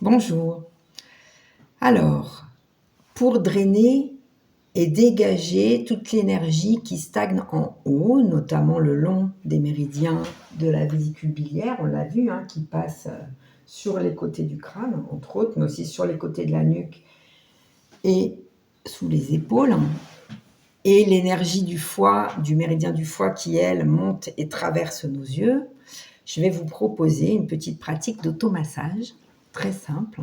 Bonjour. Alors, pour drainer et dégager toute l'énergie qui stagne en haut, notamment le long des méridiens de la vésicule biliaire, on l'a vu, qui passe sur les côtés du crâne, entre autres, mais aussi sur les côtés de la nuque et sous les épaules. Et l'énergie du foie, du méridien du foie qui, elle, monte et traverse nos yeux. Je vais vous proposer une petite pratique d'automassage, très simple,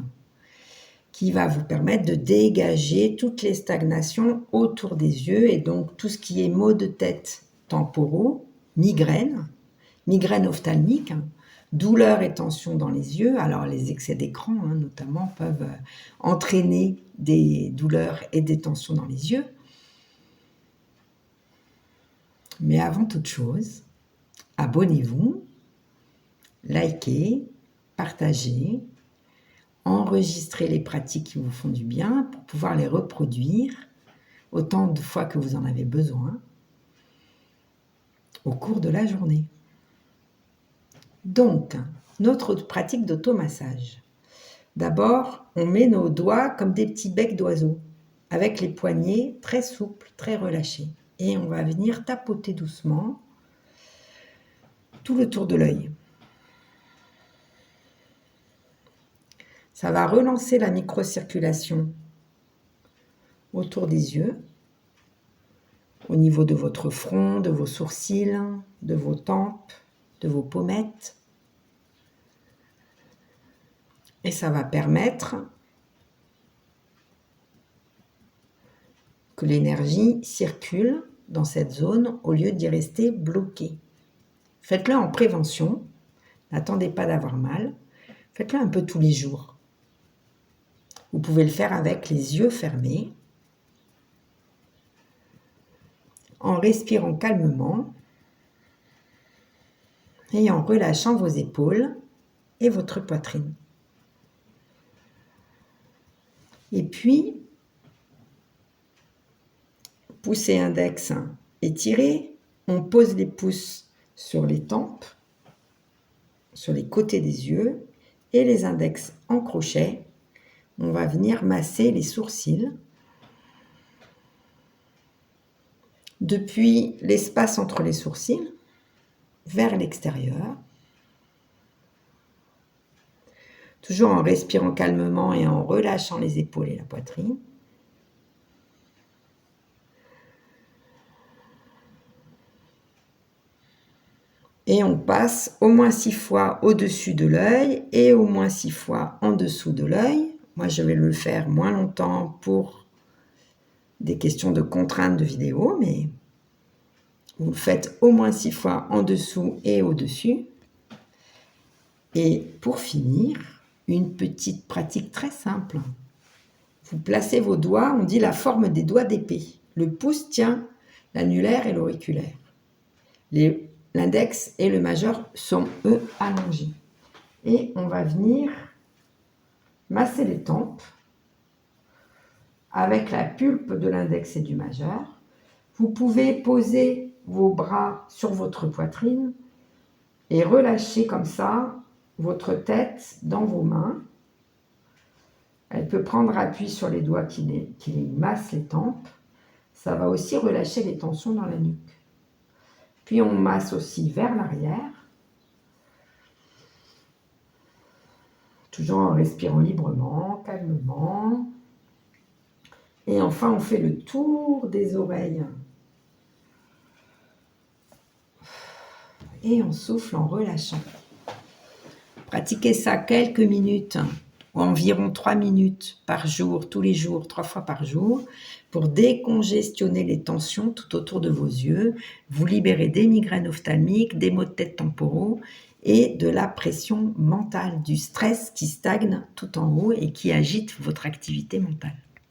qui va vous permettre de dégager toutes les stagnations autour des yeux et donc tout ce qui est maux de tête temporaux, migraines ophtalmiques, douleurs et tensions dans les yeux. Alors les excès d'écran notamment peuvent entraîner des douleurs et des tensions dans les yeux. Mais avant toute chose, abonnez-vous, likez, partagez, enregistrez les pratiques qui vous font du bien pour pouvoir les reproduire autant de fois que vous en avez besoin au cours de la journée. Donc, notre pratique d'automassage. D'abord, on met nos doigts comme des petits becs d'oiseaux, avec les poignets très souples, très relâchés. Et on va venir tapoter doucement tout le tour de l'œil. Ça va relancer la microcirculation autour des yeux, au niveau de votre front, de vos sourcils, de vos tempes, de vos pommettes. Et ça va permettre que l'énergie circule dans cette zone au lieu d'y rester bloquée. Faites-le en prévention, n'attendez pas d'avoir mal, faites-le un peu tous les jours. Vous pouvez le faire avec les yeux fermés, en respirant calmement et en relâchant vos épaules et votre poitrine. Et puis, pouce et index étirés, on pose les pouces sur les tempes, sur les côtés des yeux, et les index en crochet. On va venir masser les sourcils depuis l'espace entre les sourcils vers l'extérieur, toujours en respirant calmement et en relâchant les épaules et la poitrine. Et on passe au moins 6 fois au-dessus de l'œil et au moins 6 fois en dessous de l'œil. Moi, je vais le faire moins longtemps pour des questions de contraintes de vidéo, mais vous le faites au moins 6 fois en dessous et au-dessus. Et pour finir, une petite pratique très simple. Vous placez vos doigts, on dit la forme des doigts d'épée. Le pouce tient l'annulaire et l'auriculaire. L'index et le majeur sont, eux, allongés. Et on va venir masser les tempes avec la pulpe de l'index et du majeur. Vous pouvez poser vos bras sur votre poitrine et relâcher comme ça votre tête dans vos mains. Elle peut prendre appui sur les doigts qui massent les tempes. Ça va aussi relâcher les tensions dans la nuque. Puis on masse aussi vers l'arrière, toujours en respirant librement, calmement. Et enfin, on fait le tour des oreilles. Et on souffle en relâchant. Pratiquez ça quelques minutes, ou environ 3 minutes par jour, tous les jours, 3 fois par jour, pour décongestionner les tensions tout autour de vos yeux, vous libérer des migraines ophtalmiques, des maux de tête temporaux et de la pression mentale, du stress qui stagne tout en haut et qui agite votre activité mentale.